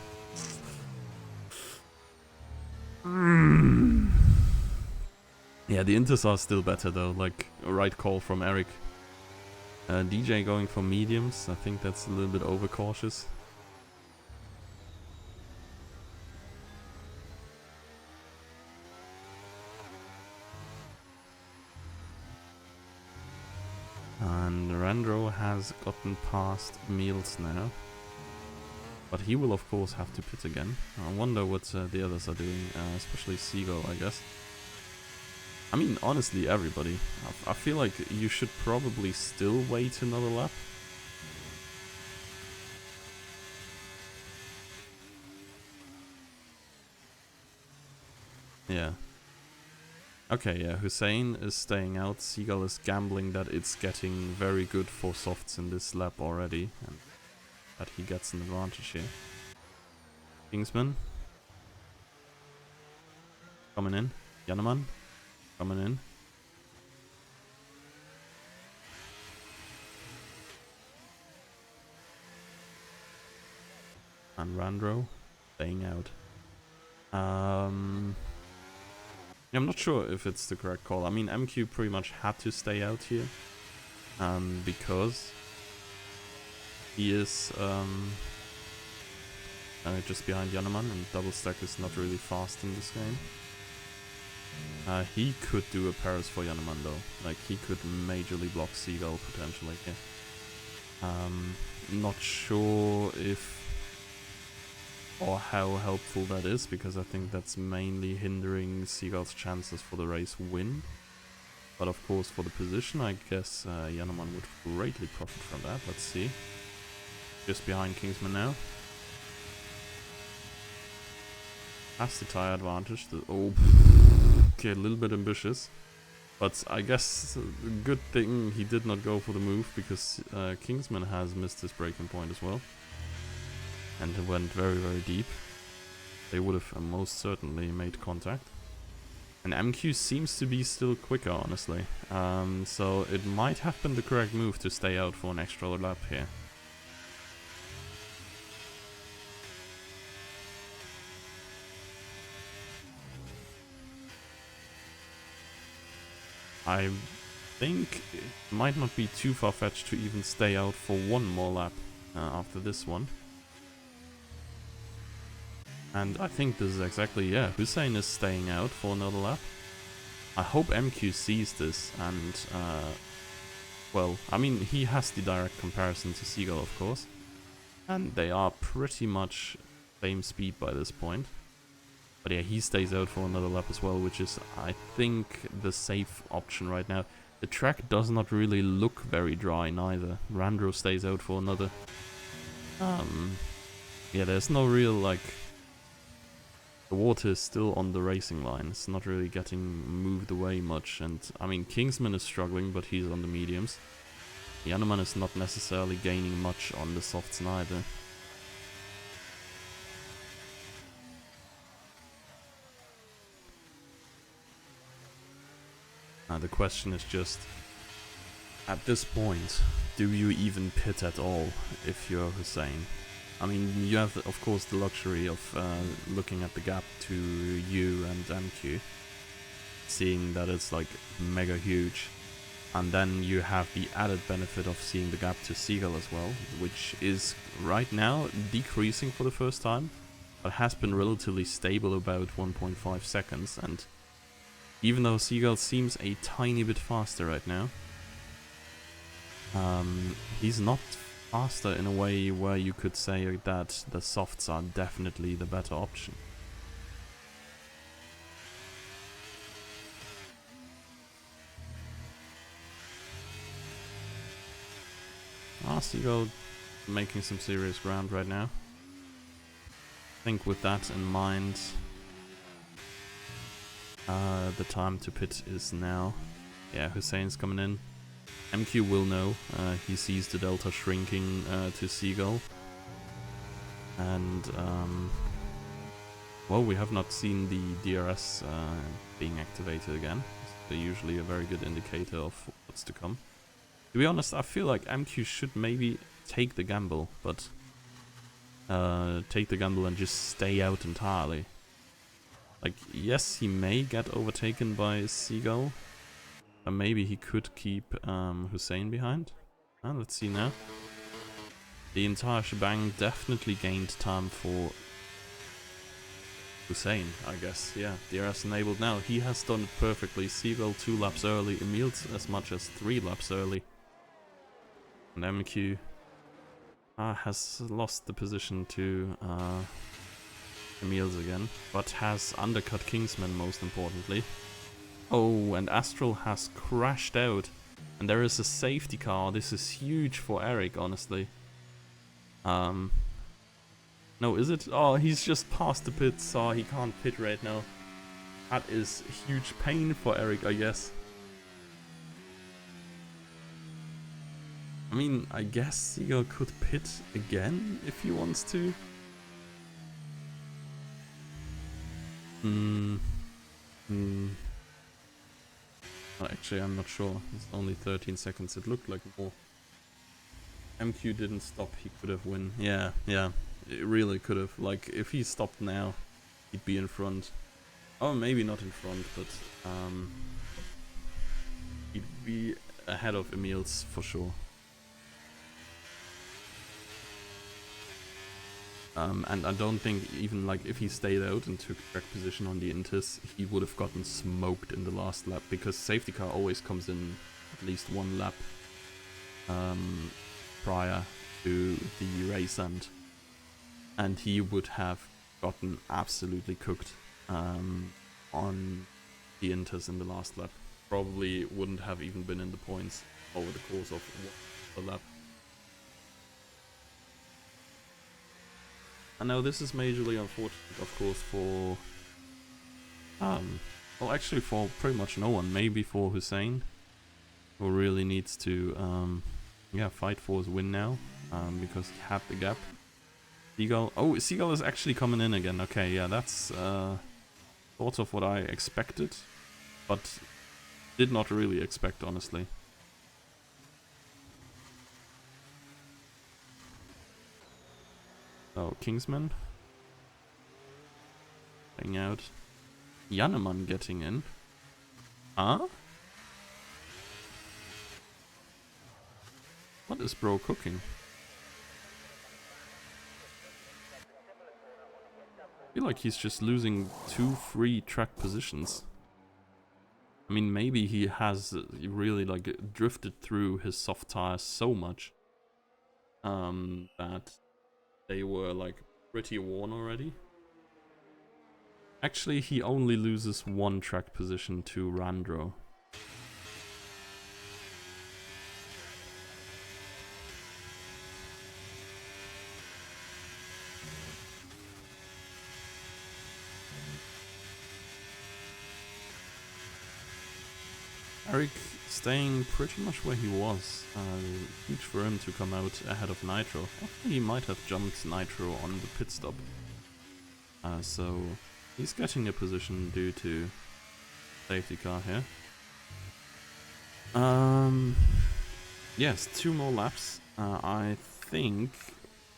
Yeah, the inters are still better though. Like, a right call from Eric. DJ going for mediums. I think that's a little bit overcautious. And Randro has gotten past Meals now. But he will of course have to pit again. I wonder what the others are doing, especially Seagull, I guess. I mean, honestly, everybody. I feel like you should probably still wait another lap. Yeah. Okay, yeah, Hussein is staying out. Seagull is gambling that it's getting very good for softs in this lap already, and that he gets an advantage here. Kingsman coming in. Janneman coming in. And Randro staying out. I'm not sure if it's the correct call. I mean, MQ pretty much had to stay out here. Because he is just behind Janneman, and double stack is not really fast in this game. He could do a Paris for Janneman though. Like, he could majorly block Seagull potentially here. Not sure if or how helpful that is, because I think that's mainly hindering Seagull's chances for the race win. But of course, for the position, I guess Janneman would greatly profit from that. Let's see. Just behind Kingsman now. Has the tire advantage. Oh, okay, a little bit ambitious. But I guess a good thing he did not go for the move, because Kingsman has missed his braking point as well. And it went very, very deep. They would have most certainly made contact. And MQ seems to be still quicker, honestly. So it might have been the correct move to stay out for an extra lap here. I think it might not be too far-fetched to even stay out for one more lap after this one. And I think this is exactly, yeah, Hussein is staying out for another lap. I hope MQ sees this and, well, I mean, he has the direct comparison to Seagull, of course. And they are pretty much same speed by this point. But yeah, he stays out for another lap as well, which is, I think, the safe option right now. The track does not really look very dry neither. Randro stays out for another. Yeah, there's no real, like... The water is still on the racing line. It's not really getting moved away much. And, I mean, Kingsman is struggling, but he's on the mediums. Janneman is not necessarily gaining much on the softs neither. The question is just, at this point, do you even pit at all if you're Hussein? I mean, you have, of course, the luxury of looking at the gap to you and MQ, seeing that it's like mega huge, and then you have the added benefit of seeing the gap to Seagull as well, which is right now decreasing for the first time, but has been relatively stable about 1.5 seconds, and even though Seagull seems a tiny bit faster right now, he's not faster in a way where you could say that the softs are definitely the better option. Seagull making some serious ground right now. I think with that in mind, the time to pit is now. Yeah, Hussein's coming in. MQ will know. He sees the delta shrinking to Seagull. And, well, we have not seen the DRS being activated again. They're usually a very good indicator of what's to come. To be honest, I feel like MQ should maybe take the gamble, but take the gamble and just stay out entirely. Like, yes, he may get overtaken by Seagull, but maybe he could keep Hussein behind. Let's see now. The entire shebang definitely gained time for Hussein, I guess. Yeah, DRS enabled now. He has done it perfectly. Seagull 2 laps early, Emil's as much as 3 laps early. And MQ has lost the position to Emil's again, but has undercut Kingsman most importantly. Oh, and Astral has crashed out. And there is a safety car. This is huge for Eric, honestly. No, is it? Oh, he's just past the pits, so he can't pit right now. That is huge pain for Eric, I guess. I mean, I guess Seagull could pit again if he wants to. Well, actually, I'm not sure. It's only 13 seconds. It looked like more. MQ didn't stop. He could have won. Yeah. It really could have. Like, if he stopped now, he'd be in front. Oh, maybe not in front, but he'd be ahead of Emil's for sure. And I don't think even like if he stayed out and took track position on the Inters, he would have gotten smoked in the last lap, because safety car always comes in at least one lap prior to the race end, and he would have gotten absolutely cooked on the Inters in the last lap. Probably wouldn't have even been in the points over the course of a lap. I know this is majorly unfortunate, of course, for well, actually for pretty much no one. Maybe for Hussein, who really needs to yeah, fight for his win now, because he had the gap. Seagull, oh, Seagull is actually coming in again. Okay, yeah, that's sort of what I expected, but did not really expect, honestly. So, Kingsman playing out. Jannemann getting in. Huh? What is bro cooking? I feel like he's just losing 2 free track positions. I mean, maybe he has really like drifted through his soft tires so much that they were like pretty worn already. Actually, he only loses 1 track position to Randro. Eric staying pretty much where he was. Huge for him to come out ahead of Nitro. He might have jumped Nitro on the pit stop. So he's getting a position due to safety car here. Yes, 2 more laps. I think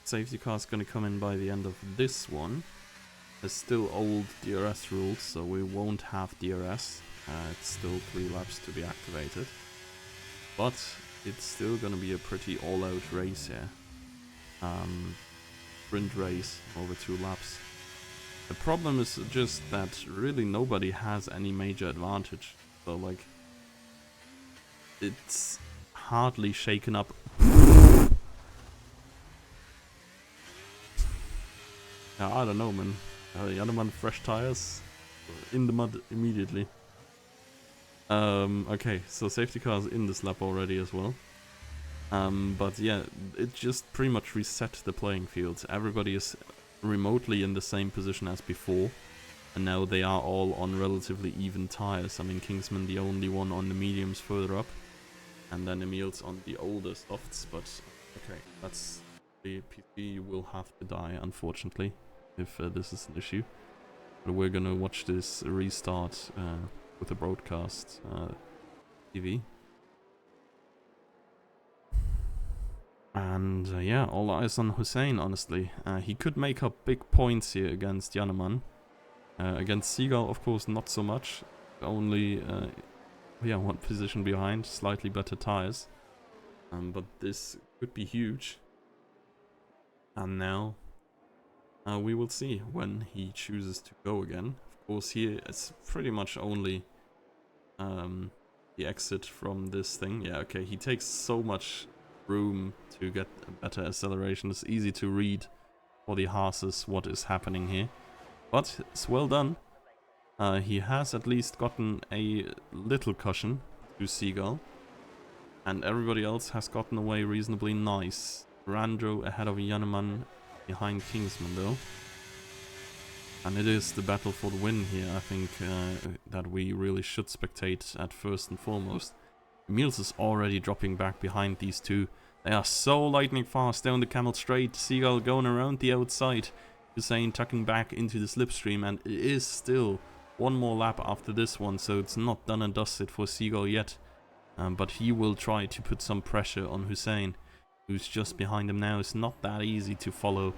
safety car is going to come in by the end of this one. There's still old DRS rules, so we won't have DRS. It's still 3 laps to be activated, but it's still gonna be a pretty all-out race here. Sprint race over 2 laps. The problem is just that really nobody has any major advantage, so like it's hardly shaken up. Yeah, I don't know, man. The other one, fresh tires in the mud immediately. Okay, so safety car is in this lap already as well. But yeah, it just pretty much reset the playing field. Everybody is remotely in the same position as before, and now they are all on relatively even tires. I mean, Kingsman the only one on the mediums further up, and then Emil's on the older softs, but okay, that's the PC will have to die, unfortunately, if this is an issue. But we're gonna watch this restart with the broadcast TV. And yeah, all eyes on Hussein, honestly. He could make up big points here against Jannemann. Against Seagull, of course, not so much. Only, yeah, 1 position behind, slightly better tires. But this could be huge. And now we will see when he chooses to go again. Of course, here it's pretty much only the exit from this thing. Yeah, okay, he takes so much room to get a better acceleration. It's easy to read for the horses what is happening here. But it's well done. He has at least gotten a little cushion to Seagull. And everybody else has gotten away reasonably nice. Randro ahead of Yaneman behind Kingsman though. And it is the battle for the win here, I think, that we really should spectate at first and foremost. Emils is already dropping back behind these two. They are so lightning fast down the Camel Straight. Seagull going around the outside. Hussein tucking back into the slipstream, and it is still one more lap after this one, so it's not done and dusted for Seagull yet. But he will try to put some pressure on Hussein, who's just behind him now. It's not that easy to follow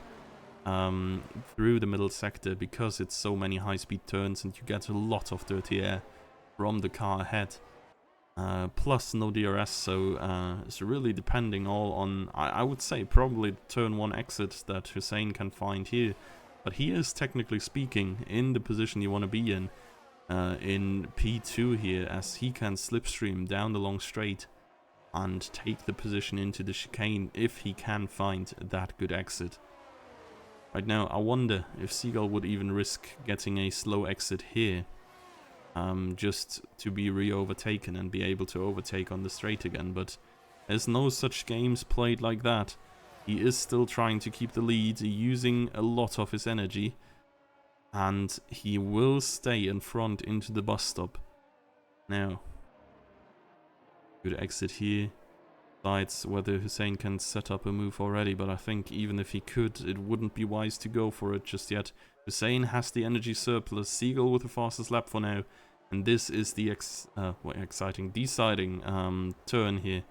through the middle sector because it's so many high-speed turns and you get a lot of dirty air from the car ahead. Plus no DRS, so it's really depending all on, I would say, probably the turn 1 exit that Hussein can find here. But he is, technically speaking, in the position you want to be in P2 here, as he can slipstream down the long straight and take the position into the chicane if he can find that good exit. Right now, I wonder if Seagull would even risk getting a slow exit here, just to be re-overtaken and be able to overtake on the straight again, but there's no such games played like that. He is still trying to keep the lead, using a lot of his energy, and he will stay in front into the bus stop. Now, good exit here. Decides whether Hussein can set up a move already, but I think even if he could, it wouldn't be wise to go for it just yet. Hussein has the energy surplus. Seagull with the fastest lap for now, and this is the deciding turn here.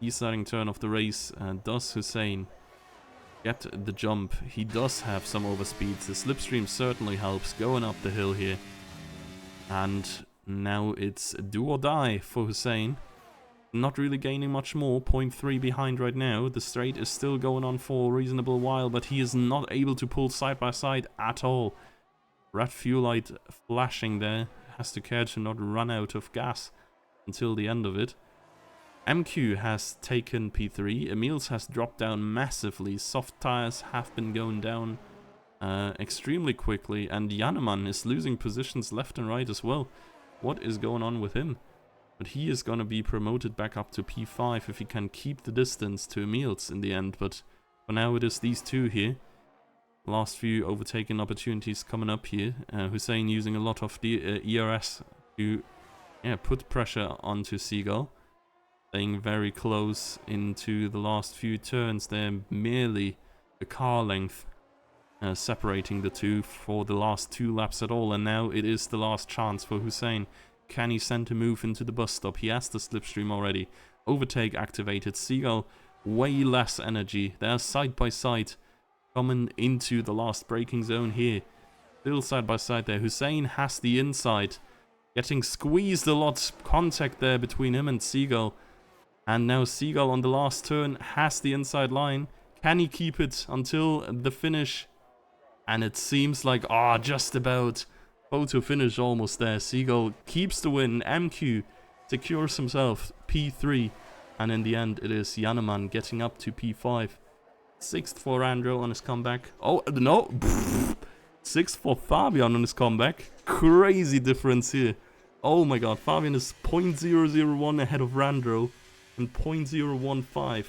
Deciding turn of the race. Does Hussein get the jump? He does have some overspeeds. The slipstream certainly helps going up the hill here, and now it's do or die for Hussein. Not really gaining much more, 0.3 behind right now. The straight is still going on for a reasonable while, but he is not able to pull side by side at all. Red fuel light flashing there. Has to care to not run out of gas until the end of it. MQ has taken P3. Emils has dropped down massively. Soft tires have been going down extremely quickly, and Yaneman is losing positions left and right as well. What is going on with him? But he is going to be promoted back up to P5 if he can keep the distance to Emils in the end. But for now it is these two here. Last few overtaking opportunities coming up here. Hussein using a lot of the ERS to put pressure onto Seagull. Staying very close into the last few turns. They're merely a car length separating the two for the last 2 laps at all. And now it is the last chance for Hussein. Can he send a move into the bus stop? He has the slipstream already. Overtake activated. Seagull, way less energy. They're side by side. Coming into the last braking zone here. Still side by side there. Hussein has the inside. Getting squeezed a lot. Contact there between him and Seagull. And now Seagull on the last turn has the inside line. Can he keep it until the finish? And it seems like, just about. Photo finish almost there. Seagull keeps the win. MQ secures himself P3. And in the end, it is Yaneman getting up to P5. 6th for Andro on his comeback. Oh, no. 6th for Fabian on his comeback. Crazy difference here. Oh my god. Fabian is 0.001 ahead of Randro. And 0.015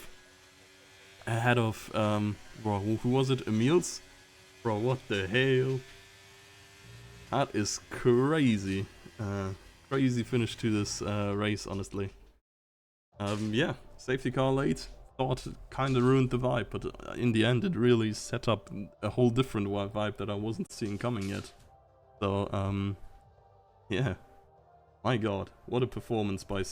ahead of, who was it? Emils? Bro, what the hell? That is crazy. Crazy finish to this race, honestly. Yeah, safety car late. Thought it kind of ruined the vibe, but in the end it really set up a whole different vibe that I wasn't seeing coming yet. So, yeah. My god, what a performance by